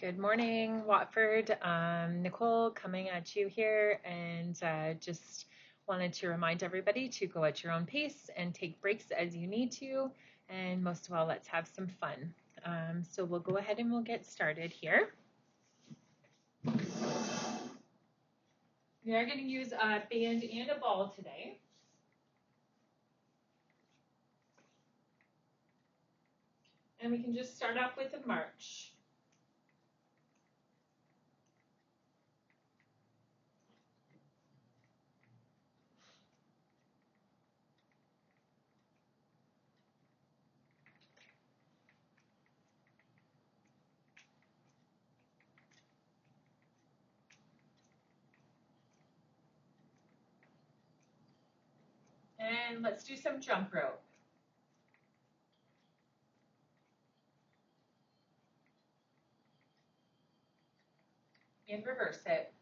Good morning, Watford. Nicole coming at you here, and just wanted to remind everybody to go at your own pace and take breaks as you need to. And most of all, let's have some fun. So we'll go ahead and we'll get started here. We are going to use a band and a ball today. And we can just start off with a march. And let's do some jump rope. And reverse it.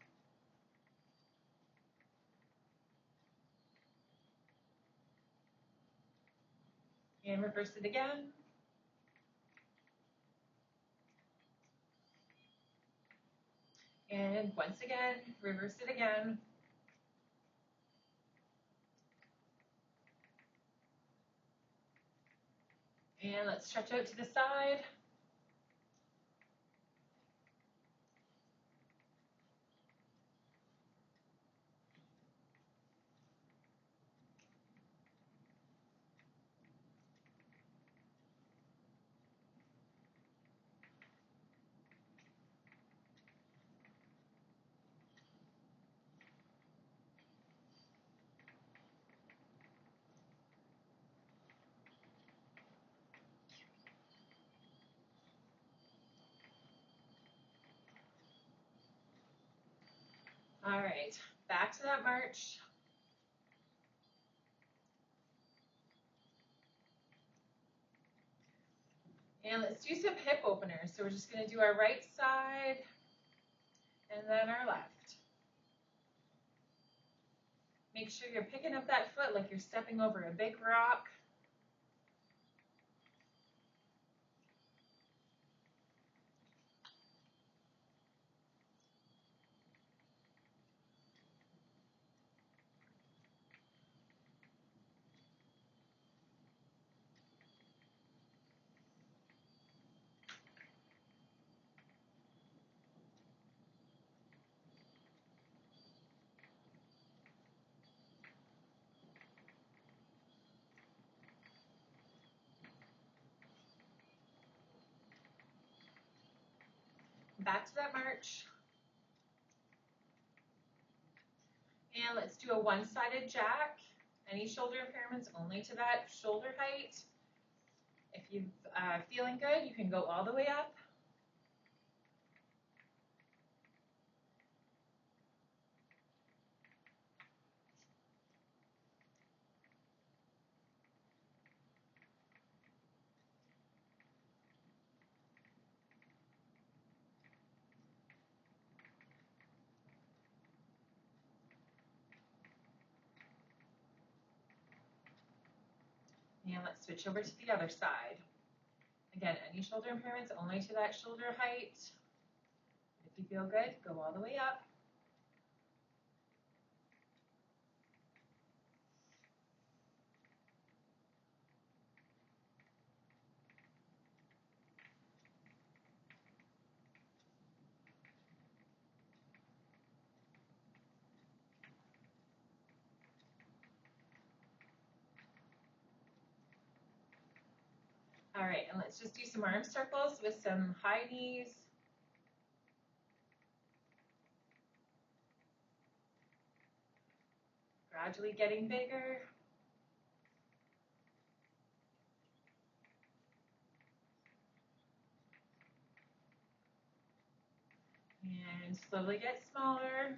And reverse it again. And once again, reverse it again. And let's stretch out to the side. All right, back to that march. And let's do some hip openers. So we're just going to do our right side and then our left. Make sure you're picking up that foot like you're stepping over a big rock. Back to that march. And let's do a one-sided jack. Any shoulder impairments only to that shoulder height. If you're feeling good, you can go all the way up. And let's switch over to the other side. Again, any shoulder impairments only to that shoulder height. If you feel good, go all the way up. All right, and let's just do some arm circles with some high knees. Gradually getting bigger. And slowly get smaller,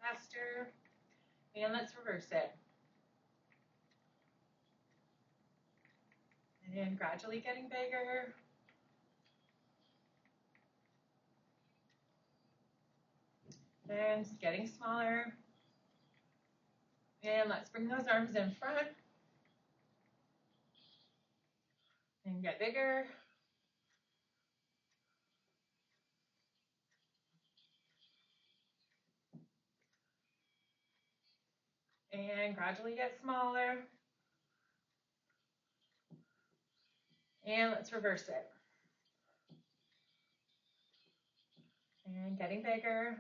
faster. And let's reverse it. And gradually getting bigger. And getting smaller. And let's bring those arms in front. And get bigger. And gradually get smaller. And let's reverse it. And getting bigger.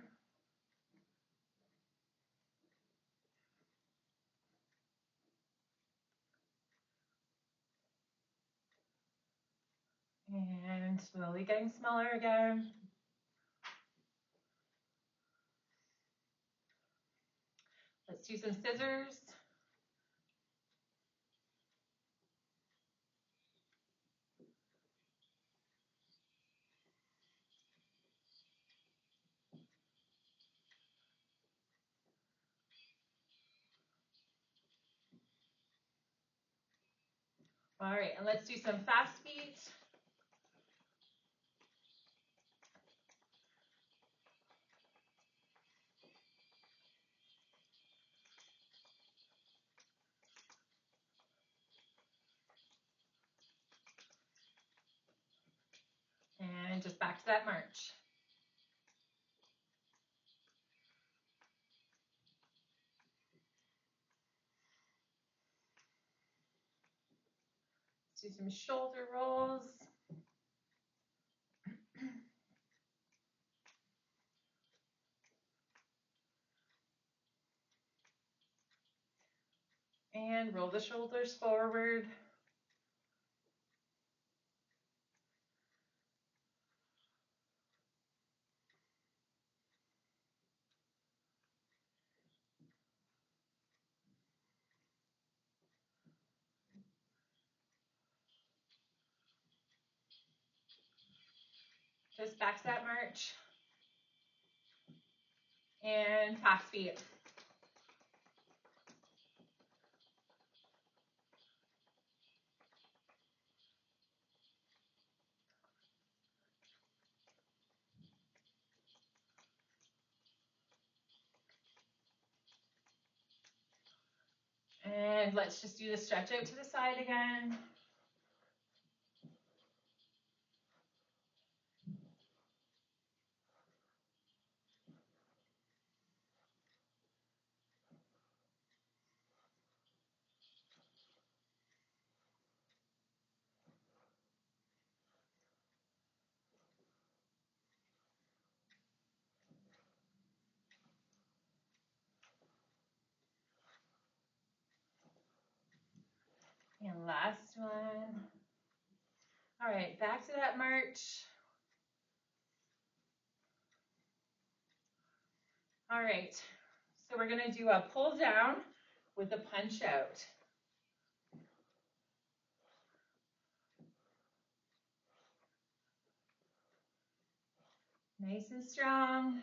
And slowly getting smaller again. Let's do some scissors. All right, and let's do some fast feet. And just back to that march. Let's do some shoulder rolls. And roll the shoulders forward. Just back to that march. And fast feet. And let's just do the stretch out to the side again. And last one. All right, back to that march. All right, so we're gonna do a pull down with a punch out. Nice and strong.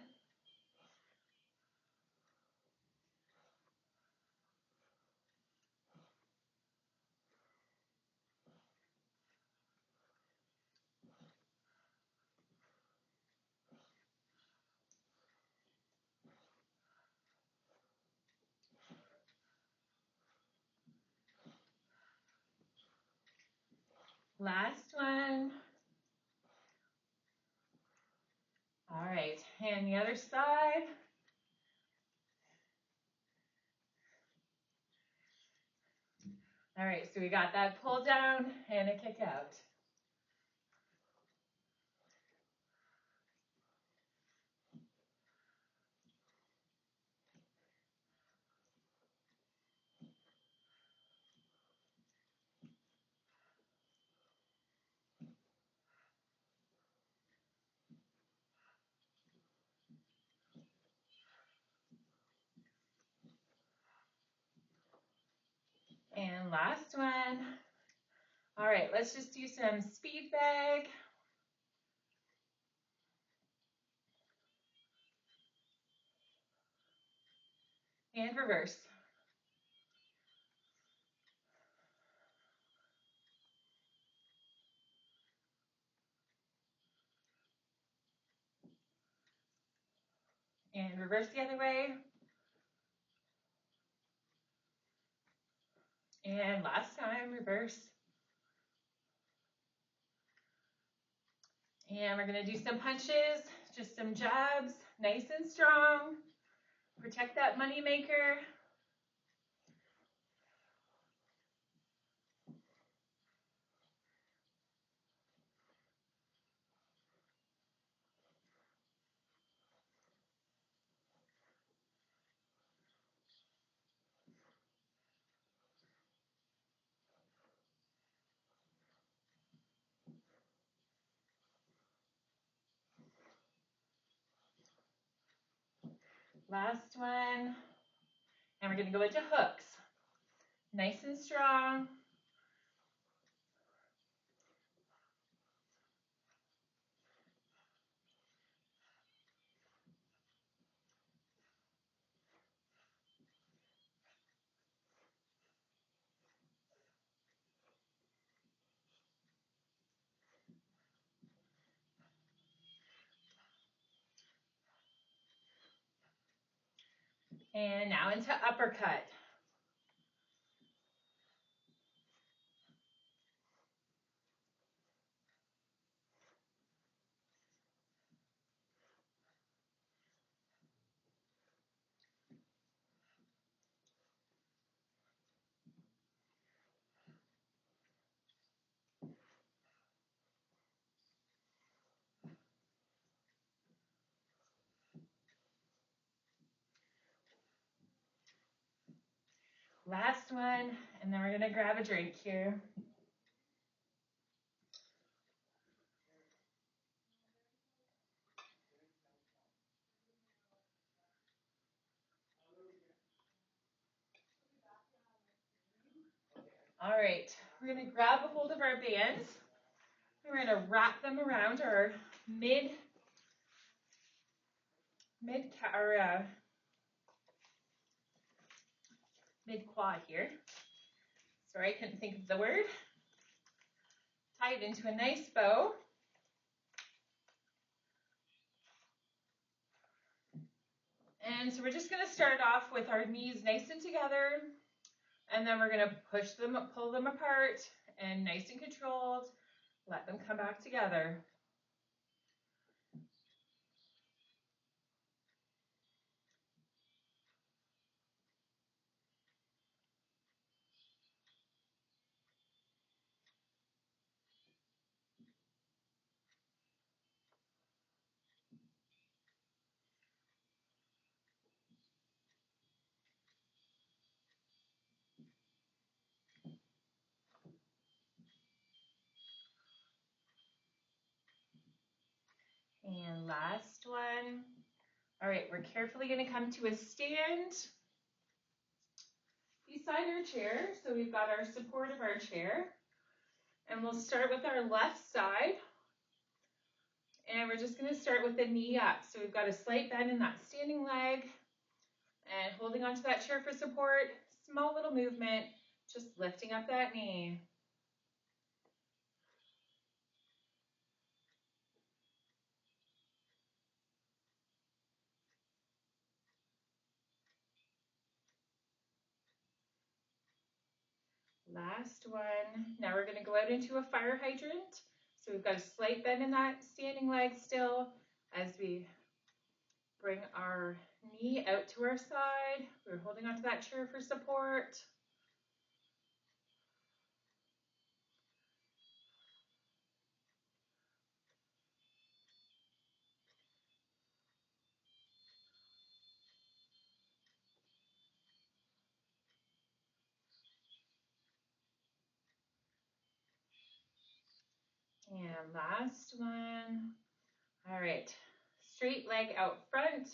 Last one. All right, and the other side. All right, so we got that pull down and a kick out. And last one. All right, let's just do some speed bag. And reverse. And reverse the other way. And last time, reverse. And we're gonna do some punches, just some jabs, nice and strong. Protect that money maker. Last one. And we're going to go into hooks. Nice and strong. And now into uppercut. Last one, and then we're going to grab a drink here. All right, we're going to grab a hold of our bands. We're going to wrap them around our mid quad here. Sorry, I couldn't think of the word. Tie it into a nice bow. And so we're just going to start off with our knees nice and together, and then we're going to push them, pull them apart, and nice and controlled, let them come back together. And last one. All right, we're carefully going to come to a stand beside our chair. So we've got our support of our chair. And we'll start with our left side. And we're just going to start with the knee up. So we've got a slight bend in that standing leg. And holding onto that chair for support. Small little movement, just lifting up that knee. Last one. Now we're going to go out into a fire hydrant. So we've got a slight bend in that standing leg still as we bring our knee out to our side. We're holding onto that chair for support. And last one. All right, straight leg out front,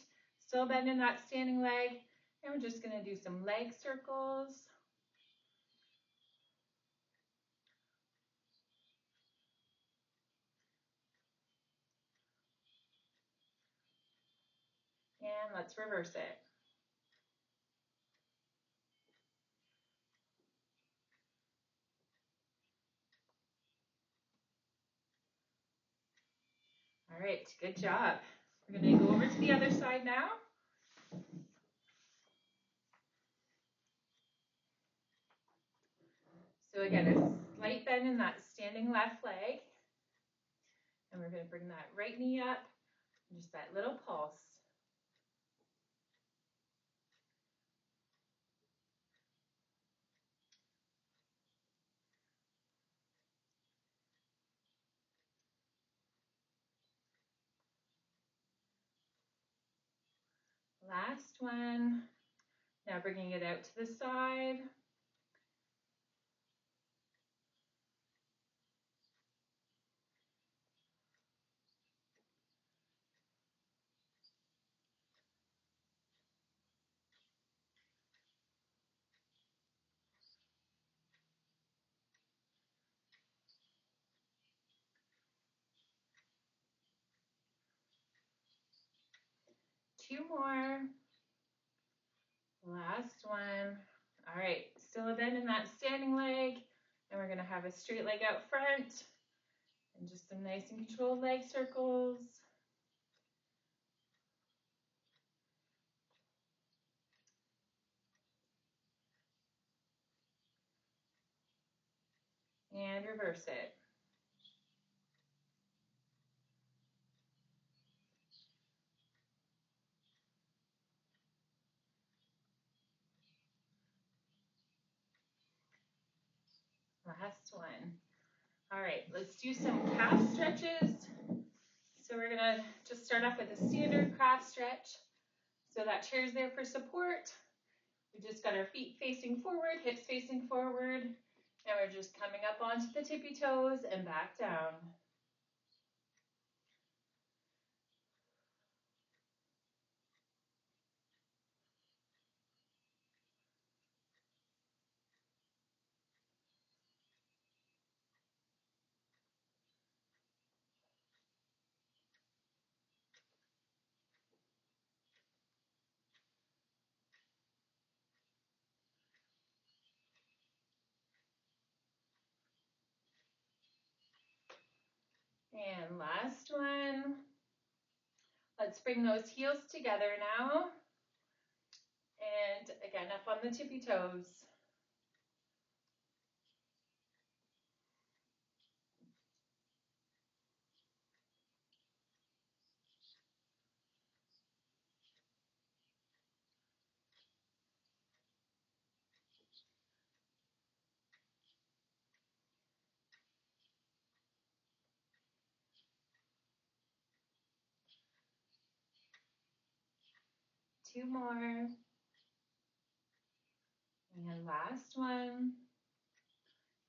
still bending that standing leg. And we're just gonna do some leg circles. And let's reverse it. All right, good job. We're gonna go over to the other side now. So again, a slight bend in that standing left leg. And we're gonna bring that right knee up, and just that little pulse. Last one. Now bringing it out to the side. 2 more. Last one. All right, still a bend in that standing leg, and we're gonna have a straight leg out front, and just some nice and controlled leg circles. And reverse it. Last one. All right, let's do some calf stretches. So we're gonna just start off with a standard calf stretch. So that chair's there for support. We just got our feet facing forward, hips facing forward, and we're just coming up onto the tippy toes and back down. And last one. Let's bring those heels together now. And again, up on the tippy toes. Two more. And last one.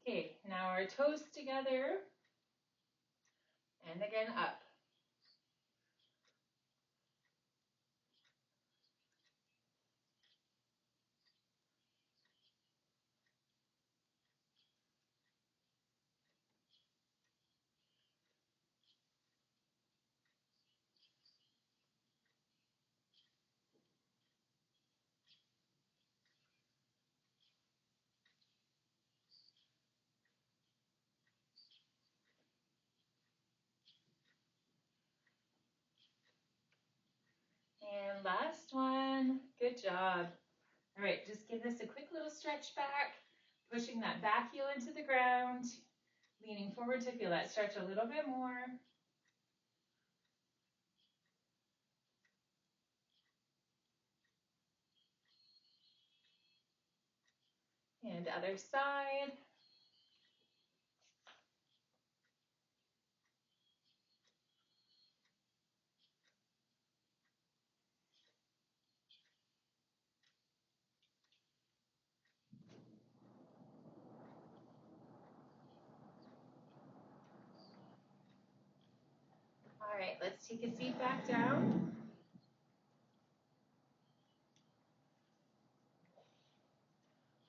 Okay, now our toes together. And again, up. And last one. Good job. All right, just give this a quick little stretch back, pushing that back heel into the ground, leaning forward to feel that stretch a little bit more. And other side. All right, let's take a seat back down.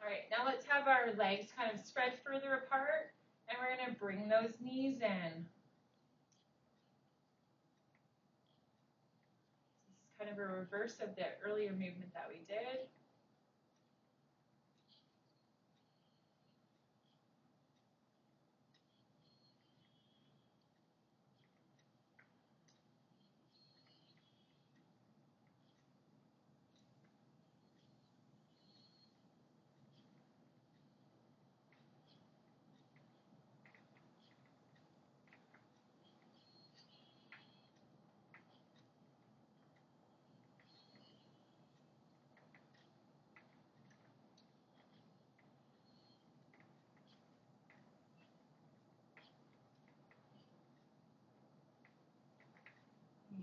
All right, now let's have our legs kind of spread further apart, and we're gonna bring those knees in. This is kind of a reverse of the earlier movement that we did.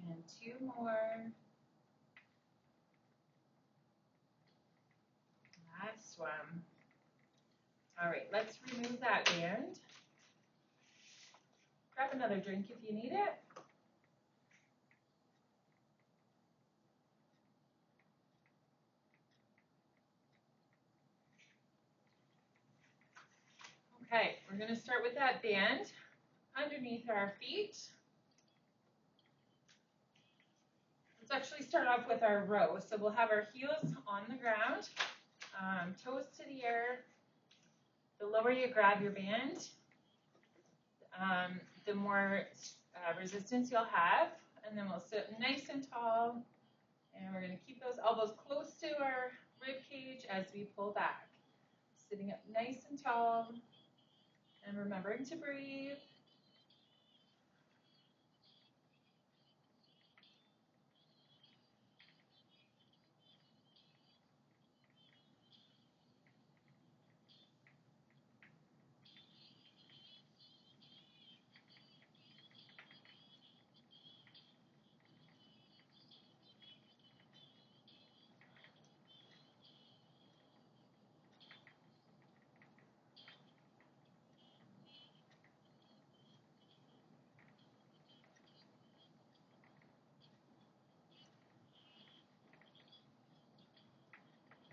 And two more. Last one. All right, let's remove that band. Grab another drink if you need it. Okay, we're gonna start with that band underneath our feet. Let's actually start off with our row. So we'll have our heels on the ground, toes to the air. The lower you grab your band, the more resistance you'll have. And then we'll sit nice and tall. And we're going to keep those elbows close to our rib cage as we pull back. Sitting up nice and tall. And remembering to breathe.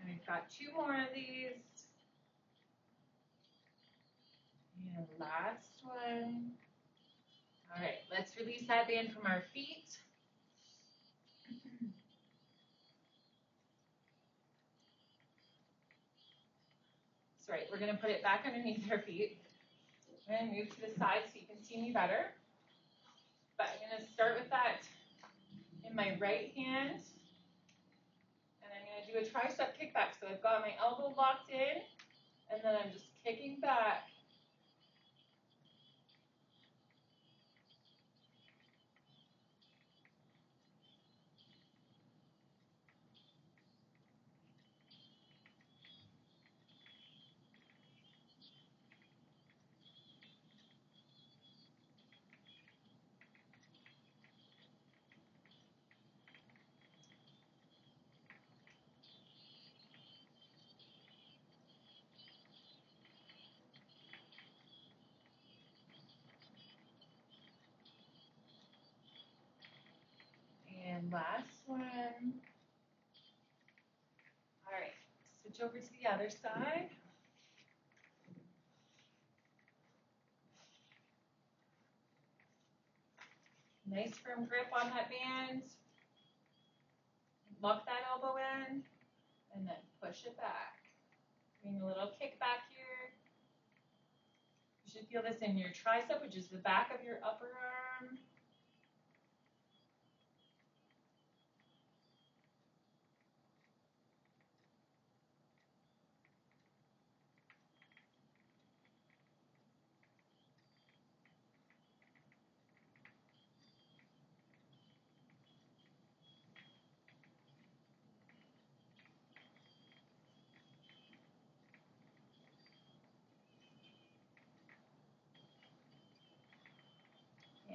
And we've got 2 more of these. And last one. All right, let's release that band from our feet. That's right, we're gonna put it back underneath our feet. I'm gonna move to the side so you can see me better. But I'm gonna start with that in my right hand. And I'm gonna do a tricep kickback. So I've got my elbow locked in, and then I'm just kicking back. And last one. All right, switch over to the other side. Nice firm grip on that band. Lock that elbow in, and then push it back. Bring a little kick back here. You should feel this in your tricep, which is the back of your upper arm.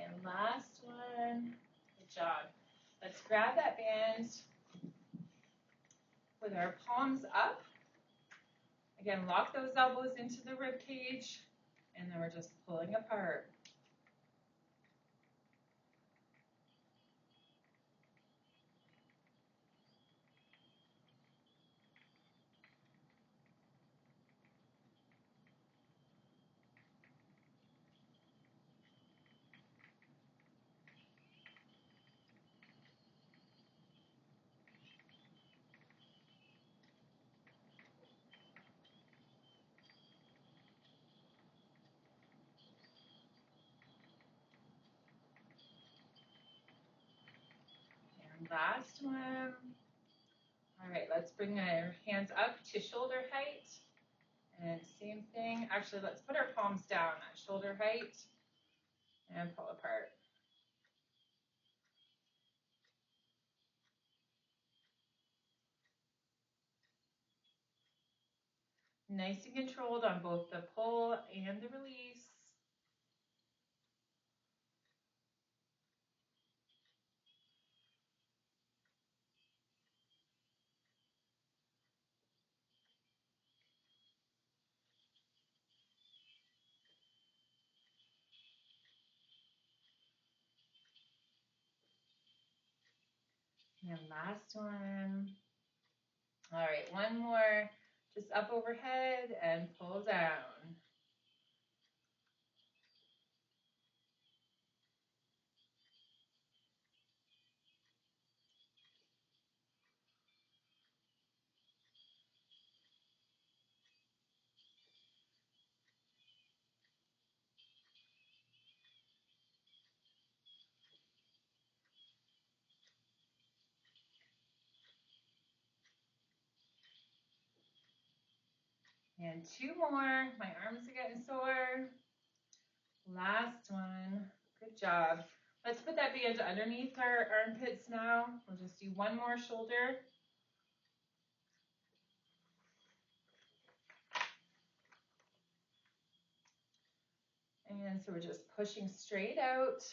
And last one. Good job. Let's grab that band with our palms up. Again, lock those elbows into the rib cage, and then we're just pulling apart. And last one. All right, let's bring our hands up to shoulder height. And same thing. Actually, let's put our palms down at shoulder height and pull apart. Nice and controlled on both the pull and the release. And last one. All right, one more. Just up overhead and pull down. And 2 more. My arms are getting sore. Last one. Good job. Let's put that band underneath our armpits now. We'll just do 1 more shoulder. And so we're just pushing straight out.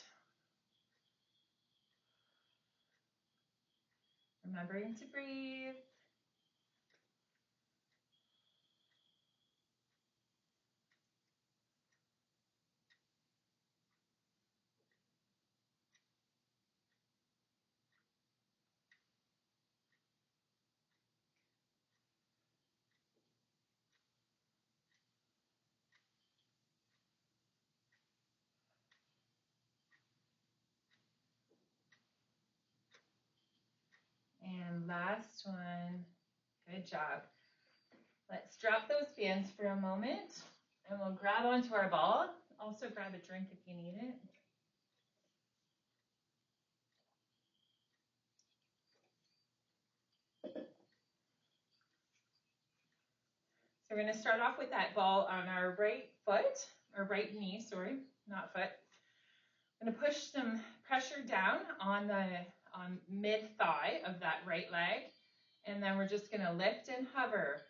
Remembering to breathe. And last one. Good job. Let's drop those bands for a moment and we'll grab onto our ball. Also grab a drink if you need it. So we're going to start off with that ball on our right foot, or right knee, sorry, not foot. I'm going to push some pressure down on mid-thigh of that right leg. And then we're just going to lift and hover.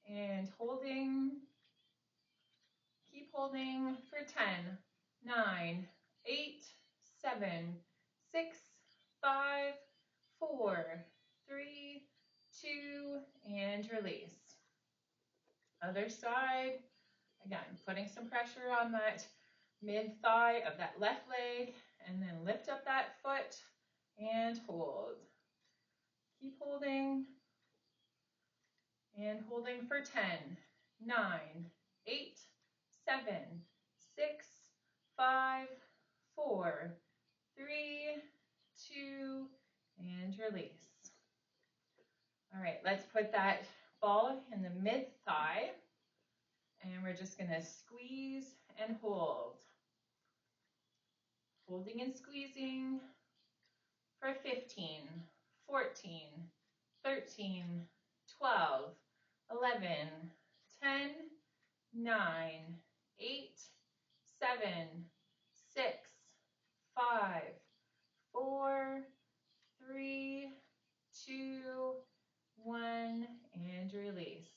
And holding, keep holding for 10, 9, 8, 7, 6, 5, 4, 3, 2, and release. Other side, again, putting some pressure on that mid-thigh of that left leg, and then lift up that foot and hold. Keep holding, and holding for 10, 9, 8, 7, 6, 5, 4, 3, 2, and release. All right, let's put that ball in the mid-thigh, and we're just going to squeeze and hold. Holding and squeezing for 15, 14, 13, 12, 11, 10, 9, 8, 7, 6, 5, 4, 3, 2, 1, and release.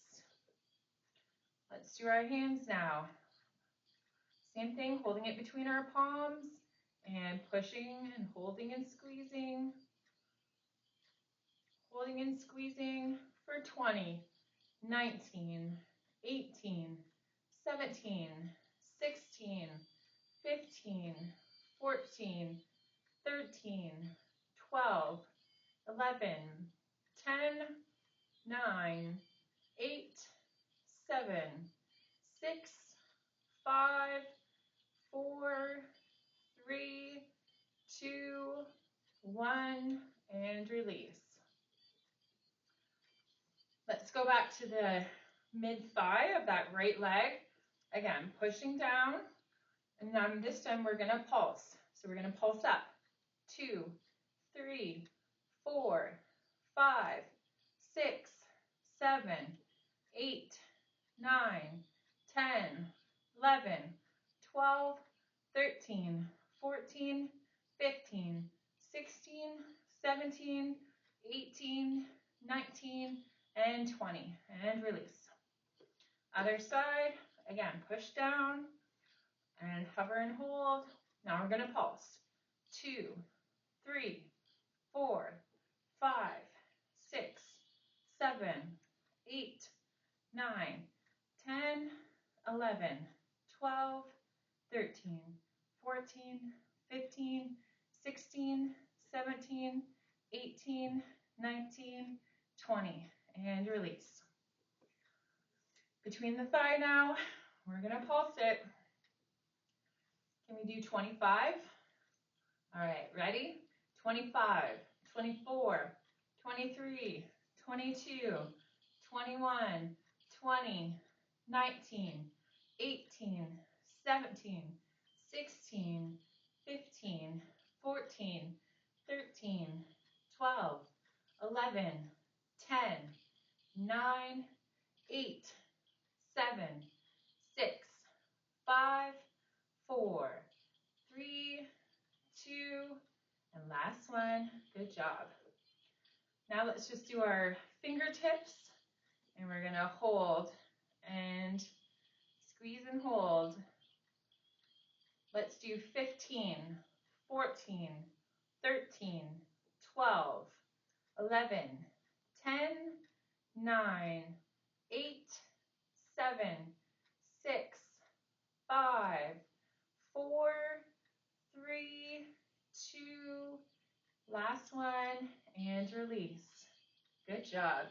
Let's do our hands now. Same thing, holding it between our palms and pushing and holding and squeezing. Holding and squeezing for 20, 19, 18, 17, 16, 15, 14, 13, 12, 11, 10, 9, 8, 7, 6, 5, 4, 3, 2, 1, and release. Let's go back to the mid-thigh of that right leg. Again, pushing down, and then this time we're going to pulse. So we're going to pulse up. 2, 3, 4, 5, 6, 7, 8, 9, 10, 11, 12, 13, 14, 15, 16, 17, 18, 19, and 20, and release. Other side, again, push down and hover and hold. Now we're going to pulse. 2, 3, 4, 5, 6, 7, 8, 9, 10, 11, 12, 13, 14, 15, 16, 17, 18, 19, 20, and release. Between the thigh now, we're going to pulse it. Can we do 25? All right, ready? 25, 24, 23, 22, 21, 20, 19, 18, 17, 16, 15, 14, 13, 12, 11, 10, 9, 8, 7, 6, 5, 4, 3, 2, and last one. Good job. Now let's just do our fingertips, and we're gonna hold and squeeze and hold. Let's do 15, 14, 13, 12, 11, 10, 9, 8, 7, 6, 5, 4, 3, 2, last one, and release. Good job.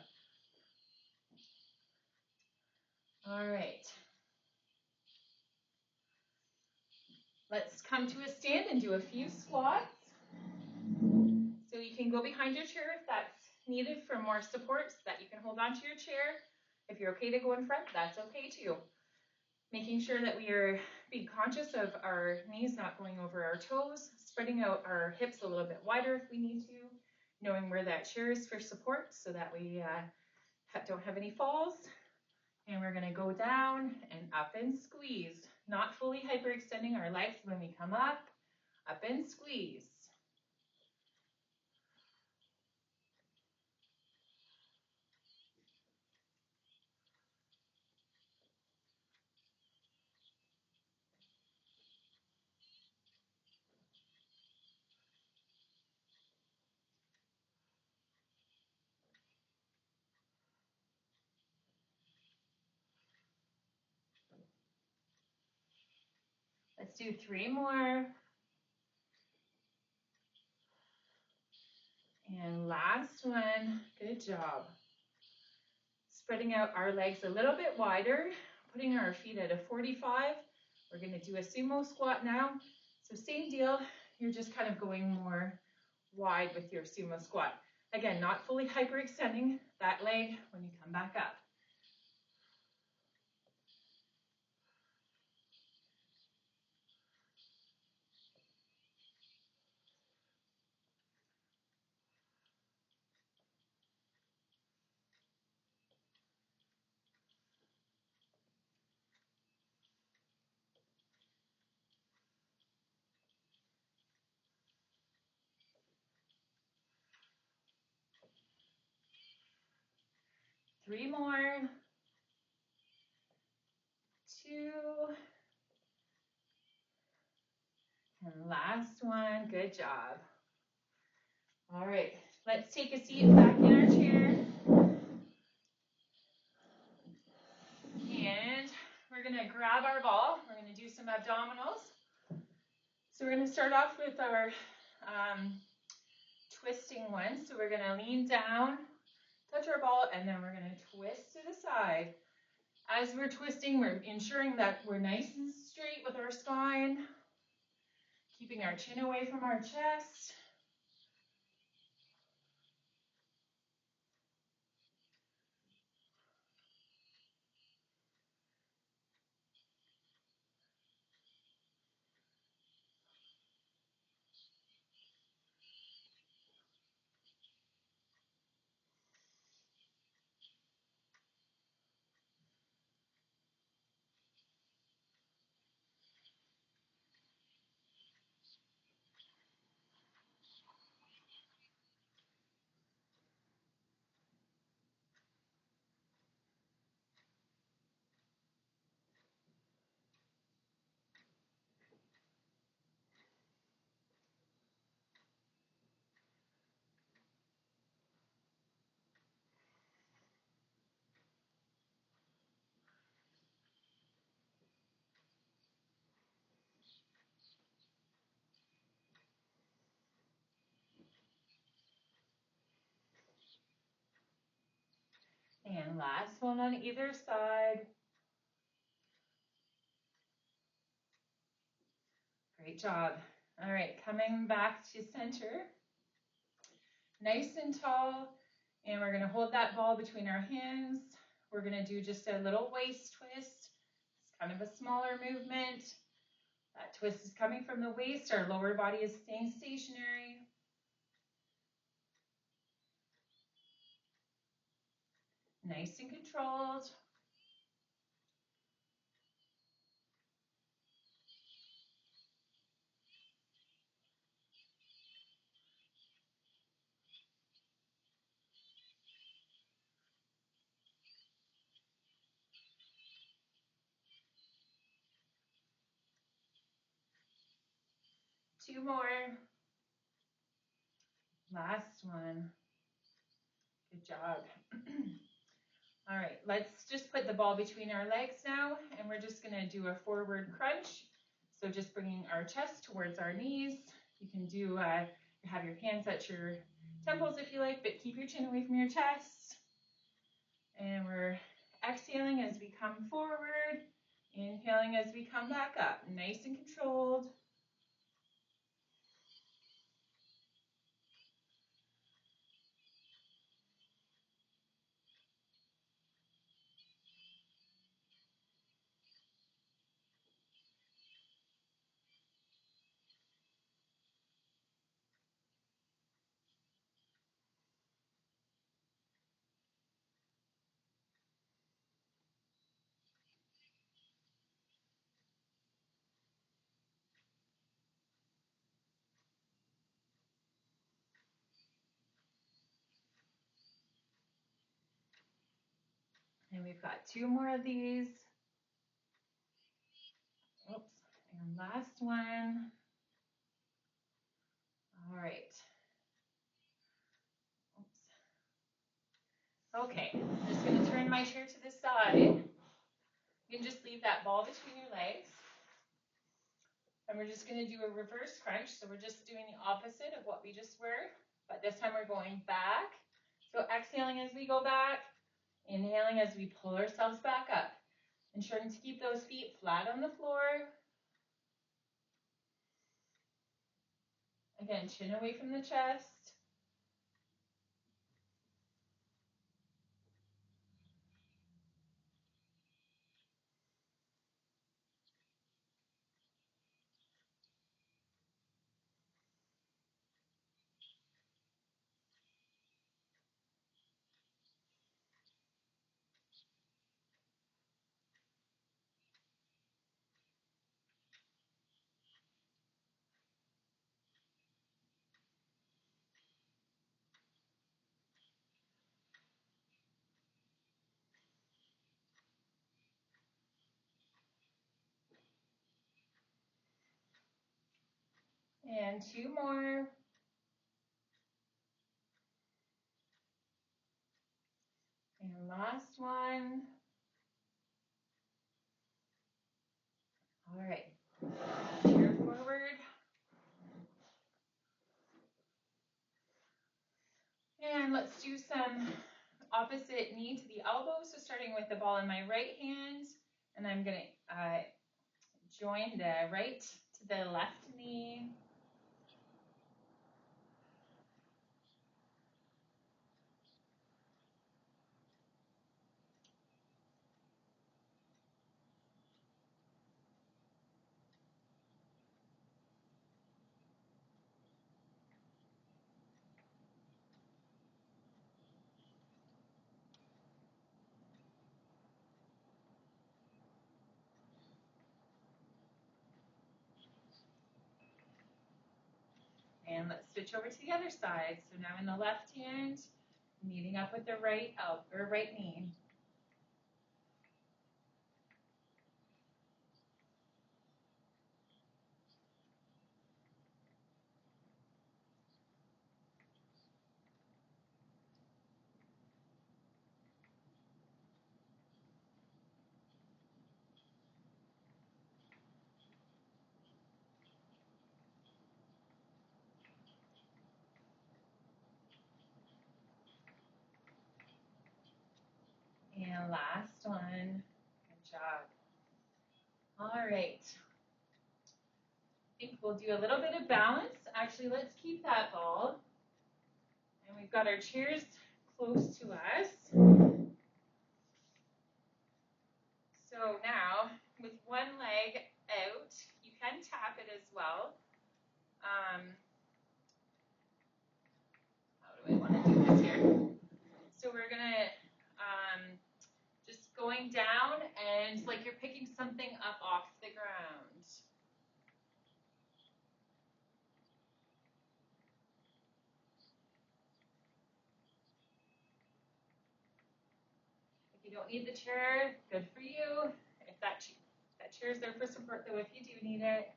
All right. Let's come to a stand and do a few squats. So you can go behind your chair if that's needed for more support so that you can hold onto your chair. If you're okay to go in front, that's okay too. Making sure that we are being conscious of our knees not going over our toes, spreading out our hips a little bit wider if we need to, knowing where that chair is for support so that we don't have any falls. And we're gonna go down and up and squeeze, not fully hyperextending our legs when we come up and squeeze. Let's do 3 more. And last one, good job. Spreading out our legs a little bit wider, putting our feet at a 45. We're gonna do a sumo squat now. So same deal, you're just kind of going more wide with your sumo squat. Again, not fully hyperextending that leg when you come back up. Three more. 2. And last one, good job. All right, let's take a seat back in our chair. And we're gonna grab our ball. We're gonna do some abdominals. So we're gonna start off with our twisting one. So we're gonna lean down, touch our ball, and then we're gonna twist to the side. As we're twisting, we're ensuring that we're nice and straight with our spine, keeping our chin away from our chest. And last one on either side. Great job. All right, coming back to center. Nice and tall. And we're going to hold that ball between our hands. We're going to do just a little waist twist. It's kind of a smaller movement. That twist is coming from the waist. Our lower body is staying stationary. Nice and controlled. 2 more. Last one. Good job. All right, let's just put the ball between our legs now, and we're just gonna do a forward crunch. So just bringing our chest towards our knees. You can do, have your hands at your temples if you like, but keep your chin away from your chest. And we're exhaling as we come forward, inhaling as we come back up, nice and controlled. And we've got 2 more of these. Oops, and last one. All right. Oops. Okay, I'm just gonna turn my chair to the side. You can just leave that ball between your legs. And we're just gonna do a reverse crunch. So we're just doing the opposite of what we just were, but this time we're going back. So exhaling as we go back, inhaling as we pull ourselves back up. Ensuring to keep those feet flat on the floor. Again, chin away from the chest. And 2 more. And last one. All right, chair forward. And let's do some opposite knee to the elbow. So starting with the ball in my right hand, and I'm gonna join the right to the left knee. And let's switch over to the other side. So now in the left hand, meeting up with the right elbow or right knee. And last one. Good job. All right. I think we'll do a little bit of balance. Actually, let's keep that ball. And we've got our chairs close to us. So now, with one leg out, you can tap it as well. How do I want to do this here? So we're gonna just going down and like you're picking something up off the ground. If you don't need the chair, good for you. If that chair is there for support though, if you do need it.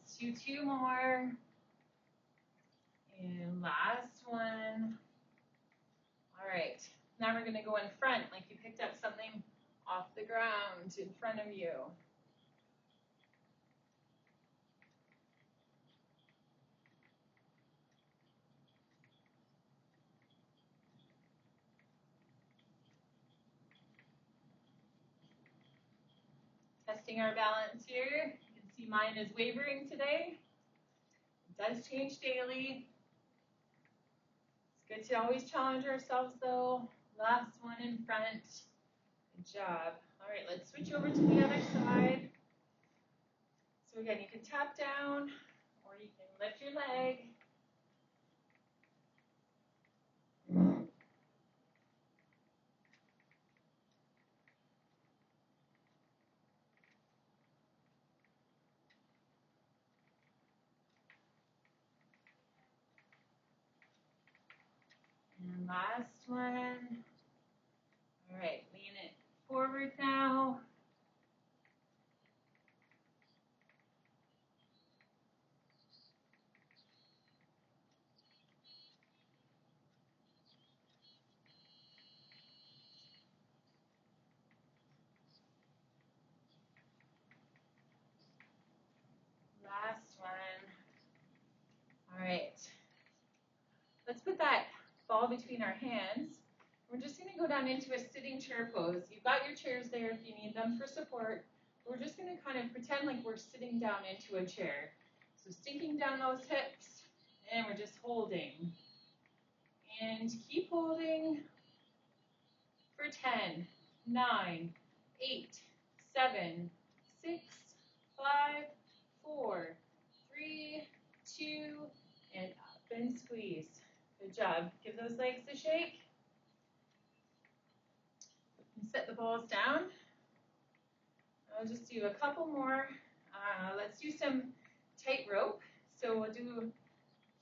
Let's do 2 more. And last one. All right, now we're gonna go in front, like you picked up something off the ground in front of you. Testing our balance here. You can see mine is wavering today. It does change daily. It's good to always challenge ourselves though. Last one in front. Good job. All right, let's switch over to the other side. So again, you can tap down or you can lift your leg. And last one. All right, lean it forward now. Last one. All right. Let's put that ball between our hands. We're just going to go down into a sitting chair pose. You've got your chairs there if you need them for support. We're just going to kind of pretend like we're sitting down into a chair. So sinking down those hips, and we're just holding. And keep holding for 10, 9, 8, 7, 6, 5, 4, 3, 2, and up and squeeze. Good job. Give those legs a shake. And set the balls down. I'll just do a couple more. Let's do some tightrope. So we'll do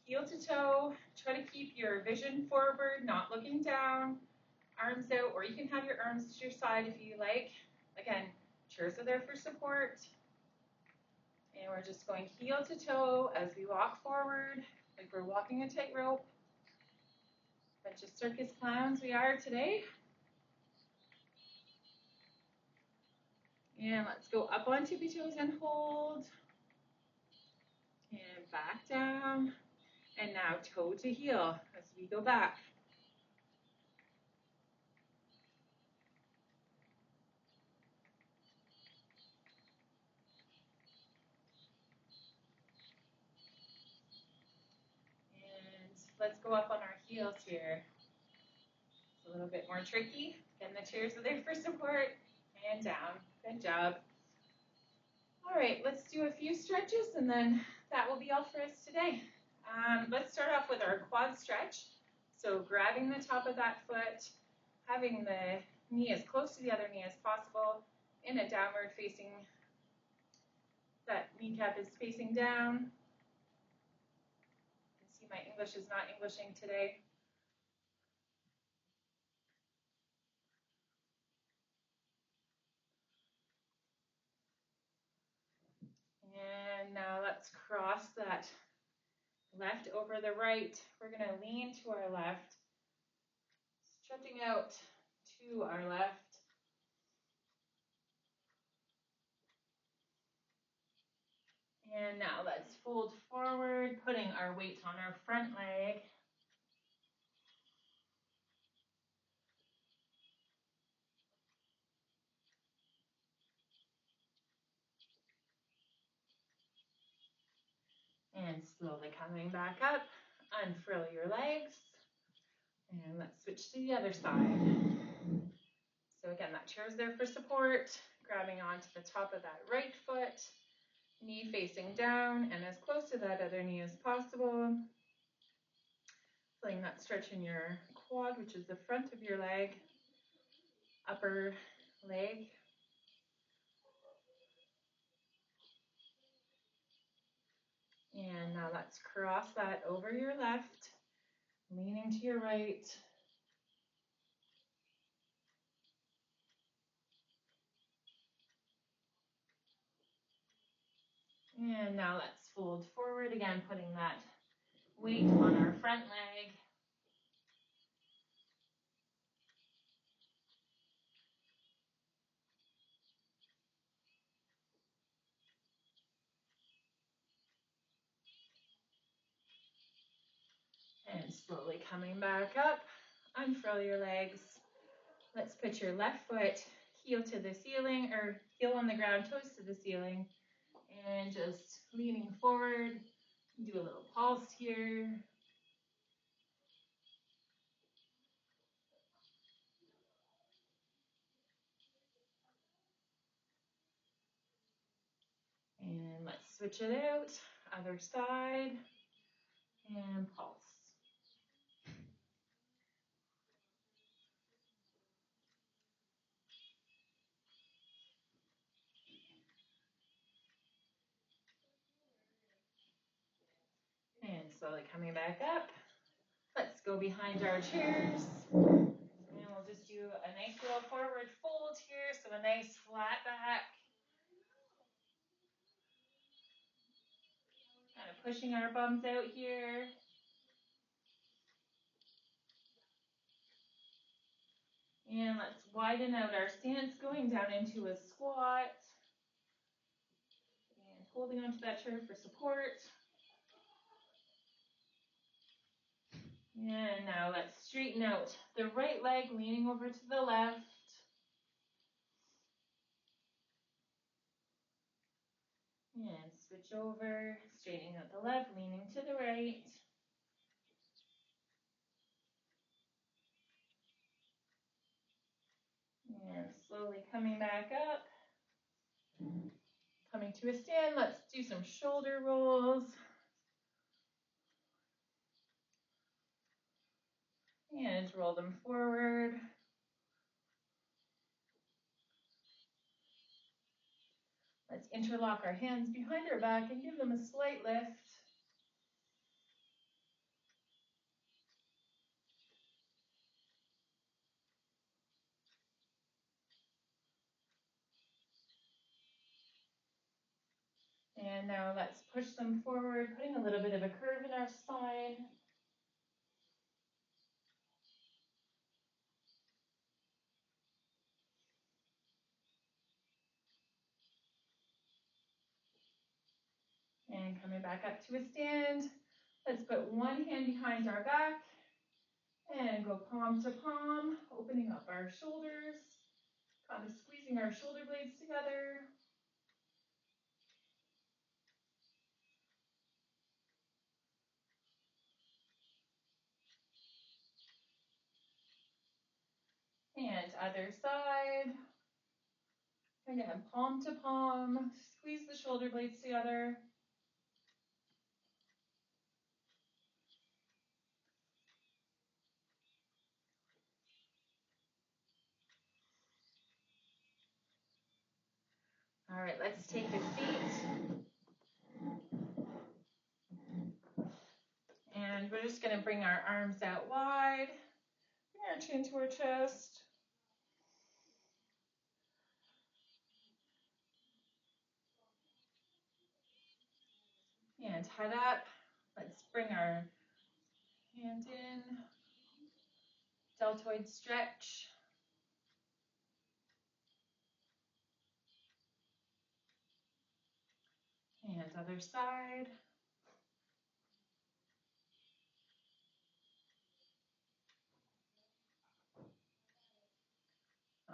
heel to toe. Try to keep your vision forward, not looking down. Arms out, or you can have your arms to your side if you like. Again, chairs are there for support. And we're just going heel to toe as we walk forward, like we're walking a tightrope. Bunch of circus clowns we are today. And let's go up on tippy toes and hold. And back down. And now toe to heel as we go back. And let's go up on our heels here. It's a little bit more tricky. Again, the chairs are there for support. And down. Good job. All right, let's do a few stretches and then that will be all for us today. Let's start off with our quad stretch. So grabbing the top of that foot, having the knee as close to the other knee as possible in a downward facing, that kneecap is facing down. You can see my English is not Englishing today. And now let's cross that left over the right. We're going to lean to our left, stretching out to our left. And now let's fold forward, putting our weight on our front leg. And slowly coming back up, unfurl your legs. And let's switch to the other side. So again, that chair is there for support, grabbing onto the top of that right foot, knee facing down and as close to that other knee as possible. Feeling that stretch in your quad, which is the front of your leg, upper leg. And now let's cross that over your left, leaning to your right. And now let's fold forward again, putting that weight on our front leg. And slowly coming back up, unfurl your legs. Let's put your left foot heel to the ceiling, or heel on the ground, toes to the ceiling, and just leaning forward. Do a little pulse here. And let's switch it out, other side, and pulse. And slowly coming back up. Let's go behind our chairs. And we'll just do a nice little forward fold here, so a nice flat back. Kind of pushing our bums out here. And let's widen out our stance, going down into a squat. And holding onto that chair for support. And now let's straighten out the right leg, leaning over to the left. And switch over, straightening out the left, leaning to the right. And slowly coming back up. Coming to a stand, let's do some shoulder rolls. And roll them forward. Let's interlock our hands behind our back and give them a slight lift. And now let's push them forward, putting a little bit of a curve in our spine. And coming back up to a stand. Let's put one hand behind our back and go palm to palm, opening up our shoulders, kind of squeezing our shoulder blades together. And other side. Again, palm to palm, squeeze the shoulder blades together. All right, let's take a seat. And we're just going to bring our arms out wide, bring our chin to our chest. And head up. Let's bring our hand in, deltoid stretch. And other side.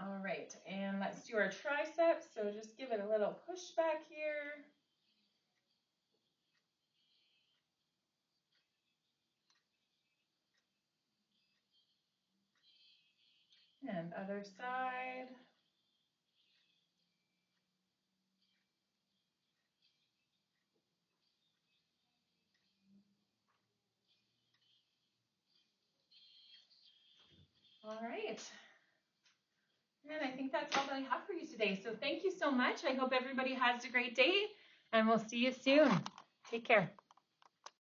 All right, and let's do our triceps. So just give it a little push back here. And other side. All right. And I think that's all that I have for you today. So thank you so much. I hope everybody has a great day, and we'll see you soon. Take care.